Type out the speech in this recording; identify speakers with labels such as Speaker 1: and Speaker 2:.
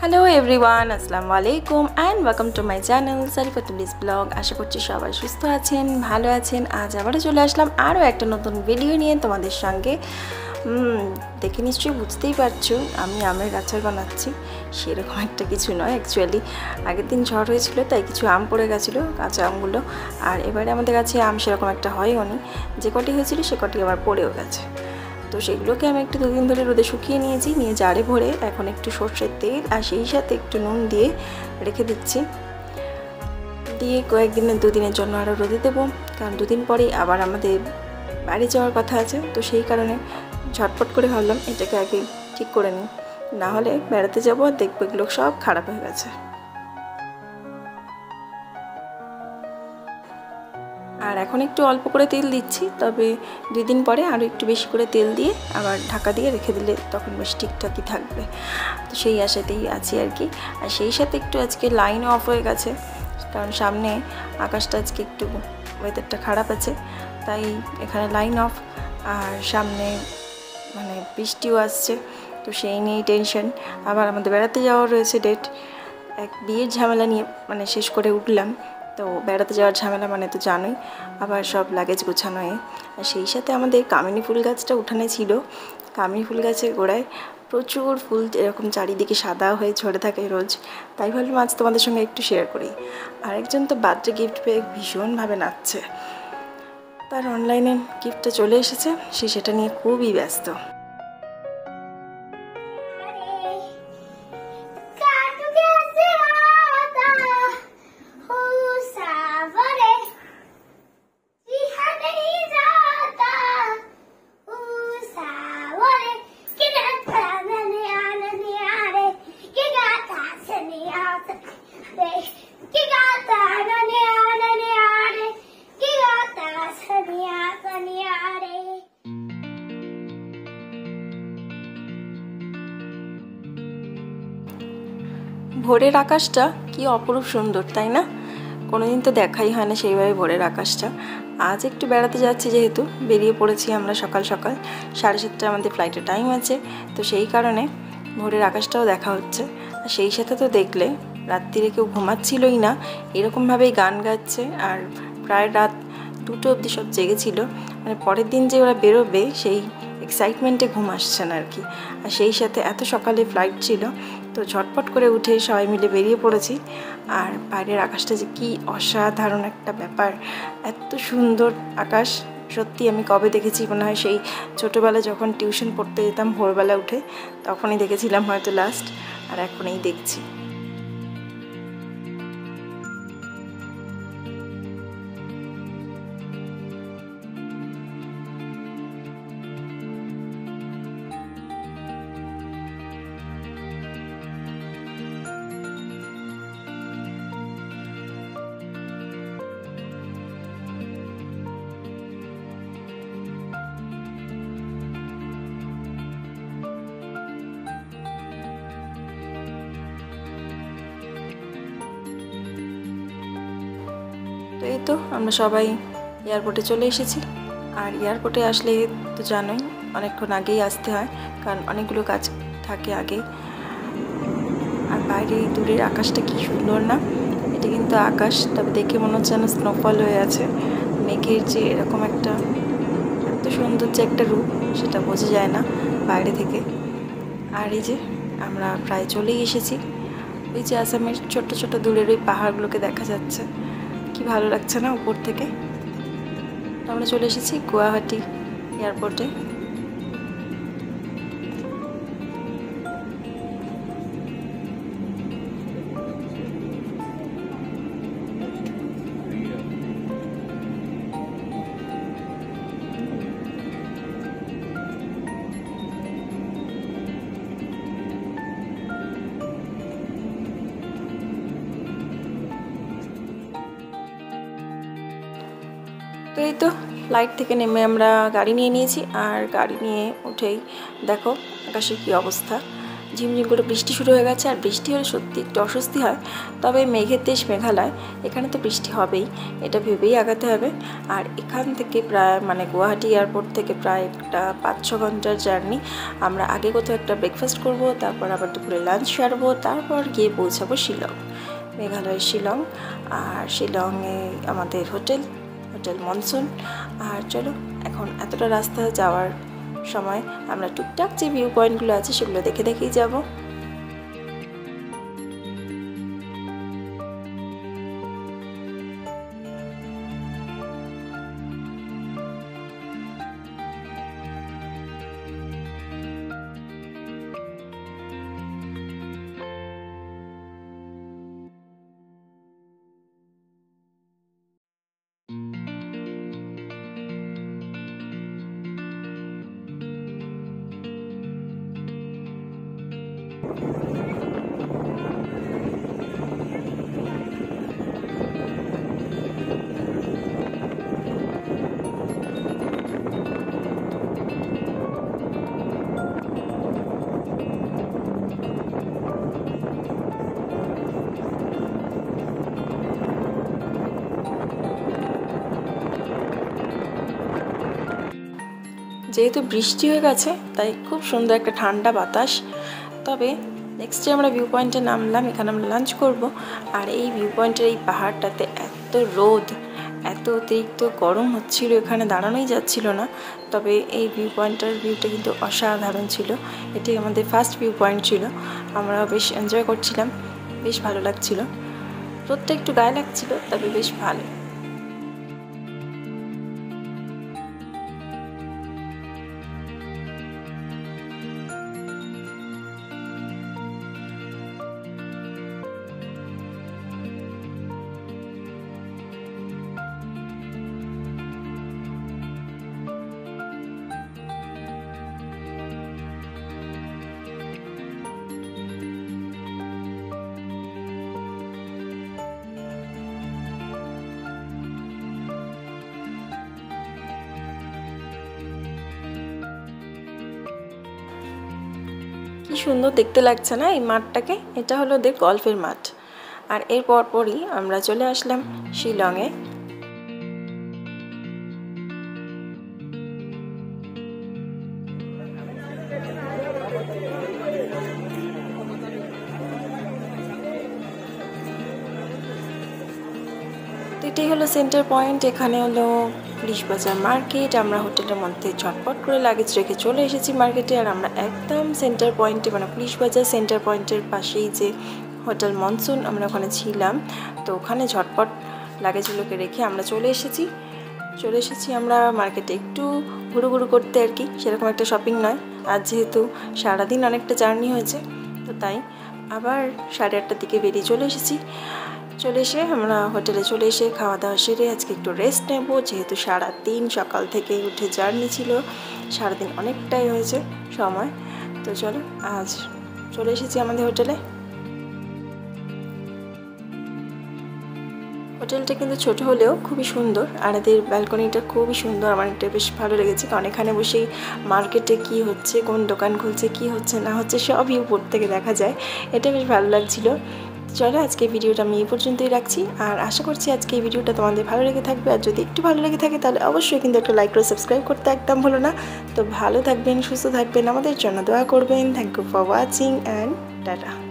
Speaker 1: Hello everyone, আসসালামু আলাইকুম and welcome to my channel সারিফাতুলিস ব্লগ। আশা করছি সবাই সুস্থ আছেন, ভালো আছেন। আজ আবারও চলে আসলাম আরও একটা নতুন ভিডিও নিয়ে তোমাদের সঙ্গে। দেখে নিশ্চয়ই বুঝতেই পারছো আমি আমের আচার বানাচ্ছি। সেরকম একটা কিছু নয়, অ্যাকচুয়ালি আগের দিন ঝড় হয়েছিল তাই কিছু আম পড়ে গেছিলো, কাঁচা আমগুলো। আর এবারে আমাদের কাছে আম সেরকম একটা হয়ও নি, যে কটি হয়েছিল সে কটি আবার পড়েও গেছে। তো সেগুলোকে আমি একটু দুদিন ধরে রোদে শুকিয়ে নিয়েছি, নিয়ে জারে ভরে এখন একটু সর্ষের তেল আর সেই সাথে একটু নুন দিয়ে রেখে দিচ্ছি। দিয়ে কয়েকদিনের দুদিনের জন্য আরও রোদে দেবো, কারণ দুদিন পরেই আবার আমাদের বাড়ি যাওয়ার কথা আছে। তো সেই কারণে ঝটপট করে ভাবলাম এটাকে আগে ঠিক করে নিই, না হলে বেড়াতে যাবো আর দেখবো এগুলো সব খারাপ হয়ে গেছে। আর এখন একটু অল্প করে তেল দিচ্ছি, তবে 2 দিন পরে আরও একটু বেশি করে তেল দিয়ে আবার ঢাকা দিয়ে রেখে দিলে তখন বেশ ঠিকঠাকই থাকবে। তো সেই আশাতেই আছি আর কি। আর সেই সাথে একটু আজকে লাইনও অফ হয়ে গেছে, কারণ সামনে আকাশটা আজকে একটু ওয়েদারটা খারাপ আছে, তাই এখানে লাইন অফ। আর সামনে মানে বৃষ্টিও আসছে, তো সেই নিয়েই টেনশন। আবার আমাদের বেড়াতে যাওয়ার রয়েছে ডেট, এক বিয়ের ঝামেলা নিয়ে মানে শেষ করে উঠলাম। তো বেড়াতে যাওয়ার ঝামেলা মানে তো জানোই, আবার সব লাগেজ গোছানো। আর সেই সাথে আমাদের কামিনী ফুল গাছটা উঠানে ছিল। কামিনী ফুল গাছের গোড়ায় প্রচুর ফুল এরকম চারিদিকে সাদা হয়ে ঝরে থাকে রোজ, তাই ভাবলাম আজ তোমাদের সঙ্গে একটু শেয়ার করি। আরেকজন তো বার্থডে গিফট পেয়ে ভীষণভাবে নাচছে, তার অনলাইনে গিফটটা চলে এসেছে, সে সেটা নিয়ে খুবই ব্যস্ত। ভোরের আকাশটা কি অপরূপ সুন্দর, তাই না? কোনোদিন তো দেখাই হয় না সেইভাবে ভোরের আকাশটা। আজ একটু বেড়াতে যাচ্ছি, যেহেতু বেরিয়ে পড়েছি আমরা সকাল সকাল, 7:30 আমাদের ফ্লাইটের টাইম আছে। তো সেই কারণে ভোরের আকাশটাও দেখা হচ্ছে। আর সেই সাথে তো দেখলে রাত্রিরে কেউ ঘুমাচ্ছিলই না, এরকমভাবেই গান গাচ্ছে। আর প্রায় রাত 2টো অবধি সব জেগেছিল, মানে পরের দিন যে ওরা বেরোবে সেই এক্সাইটমেন্টে ঘুম আসছে না আর কি। আর সেই সাথে এত সকালে ফ্লাইট ছিল, তো ঝটপট করে উঠে সবাই মিলে বেরিয়ে পড়েছি। আর বাইরের আকাশটা যে কি অসাধারণ একটা ব্যাপার, এত সুন্দর আকাশ সত্যি আমি কবে দেখেছি মনে হয় সেই ছোটোবেলায় যখন টিউশন পড়তে যেতাম ভোরবেলা উঠে, তখনই দেখেছিলাম হয়তো লাস্ট, আর এখন এই দেখছি। তো এই তো আমরা সবাই এয়ারপোর্টে চলে এসেছি। আর এয়ারপোর্টে আসলে তো জানোই অনেকক্ষণ আগেই আসতে হয়, কারণ অনেকগুলো কাজ থাকে আগে। আর বাইরে দূরের আকাশটা কি সুন্দর না, এটা কিন্তু আকাশ, তবে দেখে মনে হচ্ছে যেন স্নোফল হয়ে আছে। মেঘের যে এরকম একটা এত সুন্দর যে একটা রূপ, সেটা বোঝা যায় না বাইরে থেকে। আর এই যে আমরা প্রায় চলেই এসেছি, ওই যে আসামের ছোট ছোট দূরের ওই পাহাড়গুলোকে দেখা যাচ্ছে, কি ভালো লাগছে না উপর থেকে। আমরা চলে এসেছি গুয়াহাটি এয়ারপোর্টে। তো এই তো ফ্লাইট থেকে নেমে আমরা গাড়ি নিয়ে নিয়েছি, আর গাড়ি নিয়ে উঠেই দেখো আকাশের কী অবস্থা। ঝিমঝিম করে বৃষ্টি শুরু হয়ে গেছে। আর বৃষ্টি হলে সত্যি একটু অস্বস্তি হয়, তবে মেঘের দেশ মেঘালয়, এখানে তো বৃষ্টি হবেই, এটা ভেবেই আগাতে হবে। আর এখান থেকে প্রায় মানে গুয়াহাটি এয়ারপোর্ট থেকে প্রায় একটা 5-6 ঘন্টার জার্নি। আমরা আগে কোথাও একটা ব্রেকফাস্ট করব, তারপর আবার দুপুরে লাঞ্চ সারবো, তারপর গিয়ে পৌঁছাবো শিলং, মেঘালয়ের শিলং। আর শিলংয়ে আমাদের হোটেল মনসুন। আর চলো এখন এতটা রাস্তা যাওয়ার সময় আমরা টুকটাক যে ভিউ পয়েন্টগুলো আছে সেগুলো দেখেই যাব। যেহেতু বৃষ্টি হয়ে গেছে তাই খুব সুন্দর একটা ঠান্ডা বাতাস। তবে নেক্সটে আমরা ভিউ পয়েন্টে নামলাম, এখানে আমরা লাঞ্চ করব। আর এই ভিউ পয়েন্টের এই পাহাড়টাতে এত রোদ, এত অতিরিক্ত গরম হচ্ছিল, এখানে দাঁড়ানোই যাচ্ছিল না। তবে এই ভিউ পয়েন্টটার ভিউটা কিন্তু অসাধারণ ছিল। এটি আমাদের ফার্স্ট ভিউ পয়েন্ট ছিল, আমরা বেশ এনজয় করছিলাম, বেশ ভালো লাগছিল। রোদটা একটু গায়ে লাগছিল, তবে বেশ ভালো। কি সুন্দর দেখতে লাগছে না এই মাঠটাকে? এটা হলো ওদের গল্ফের মাঠ। আর এর পরপরই আমরা চলে আসলাম শিলংয়ে। এটাই হলো সেন্টার পয়েন্ট, এখানে হলো পুলিশ বাজার মার্কেট। আমরা হোটেলের মধ্যে ঝটপট করে লাগেজ রেখে চলে এসেছি মার্কেটে। আর আমরা একদম সেন্টার পয়েন্টে মানে পুলিশ বাজার সেন্টার পয়েন্টের পাশেই যে হোটেল মনসুন, আমরা ওখানে ছিলাম। তো ওখানে ঝটপট লাগেজগুলোকে রেখে আমরা চলে এসেছি আমরা মার্কেটে একটু ঘুরু করতে আর কি, সেরকম একটা শপিং নয়। আর যেহেতু সারাদিন অনেকটা জার্নি হয়েছে, তো তাই আবার 8:30টার দিকে বেরিয়ে চলে এসে আমরা হোটেলে চলে এসে খাওয়া দাওয়া সেরে আজকে একটু রেস্ট নেব। যেহেতু সারাদিন সকাল থেকে উঠে জার্নি ছিল, সারাদিন অনেকটাই হয়েছে সময়। তো চলো আজ চলে এসেছি আমাদের হোটেলে। হোটেলটা কিন্তু ছোট হলেও খুবই সুন্দর, আর এদের ব্যালকনিটা খুবই সুন্দর। আমার এটা বেশ ভালো লেগেছে, কারণ এখানে বসেই মার্কেটে কি হচ্ছে, কোন দোকান খুলছে, কি হচ্ছে না হচ্ছে সবই উপর থেকে দেখা যায়। এটা বেশ ভালো লাগছিল। চলো আজকে ভিডিওটা আমি এই পর্যন্তই রাখছি। আর আশা করছি আজকে এই ভিডিওটা তোমাদের ভালো লেগে থাকবে। আর যদি একটু ভালো লেগে থাকে তাহলে অবশ্যই কিন্তু একটা লাইক করে সাবস্ক্রাইব করতে একদম ভুলো না। তো ভালো থাকবেন, সুস্থ থাকবেন, আমাদের জন্য দোয়া করবেন। Thank you for watching and tata.